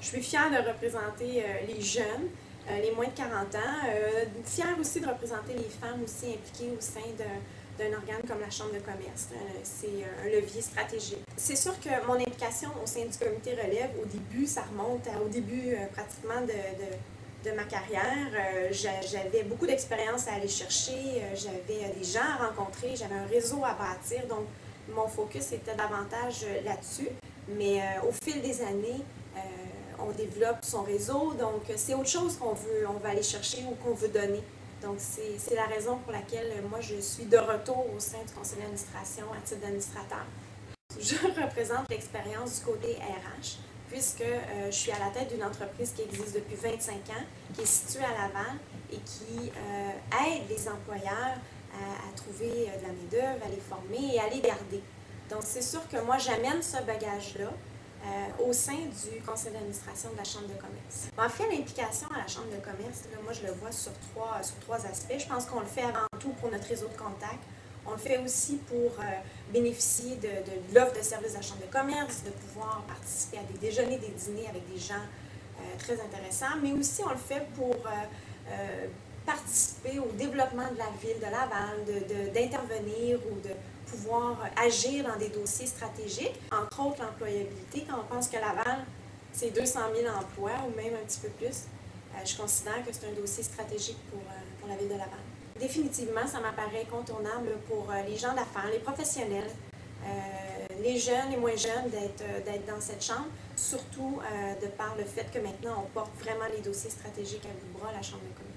Je suis fière de représenter les jeunes, les moins de 40 ans, fière aussi de représenter les femmes aussi impliquées au sein d'un organe comme la Chambre de commerce. C'est un levier stratégique. C'est sûr que mon implication au sein du comité relève, au début, ça remonte au début pratiquement de ma carrière. J'avais beaucoup d'expérience à aller chercher, j'avais des gens à rencontrer, j'avais un réseau à bâtir, donc mon focus était davantage là-dessus. Mais au fil des années, on développe son réseau, donc c'est autre chose on va aller chercher ou qu'on veut donner. Donc c'est la raison pour laquelle moi je suis de retour au sein du conseil d'administration à titre d'administrateur. Je représente l'expérience du côté RH, puisque je suis à la tête d'une entreprise qui existe depuis 25 ans, qui est située à Laval et qui aide les employeurs à trouver de la main-d'œuvre, à les former et à les garder. Donc c'est sûr que moi j'amène ce bagage-là au sein du conseil d'administration de la Chambre de commerce. En fait, l'implication à la Chambre de commerce, là, moi je le vois sur trois aspects. Je pense qu'on le fait avant tout pour notre réseau de contacts. On le fait aussi pour bénéficier de l'offre de services de la Chambre de commerce, de pouvoir participer à des déjeuners, des dîners avec des gens très intéressants, mais aussi on le fait pour participer au développement de la ville de Laval, d'intervenir ou de pouvoir agir dans des dossiers stratégiques, entre autres l'employabilité. Quand on pense que Laval, c'est 200 000 emplois ou même un petit peu plus, je considère que c'est un dossier stratégique pour la ville de Laval. Définitivement, ça m'apparaît incontournable pour les gens d'affaires, les professionnels, les jeunes, les moins jeunes, d'être dans cette chambre, surtout de par le fait que maintenant on porte vraiment les dossiers stratégiques à bout de bras à la Chambre de commerce.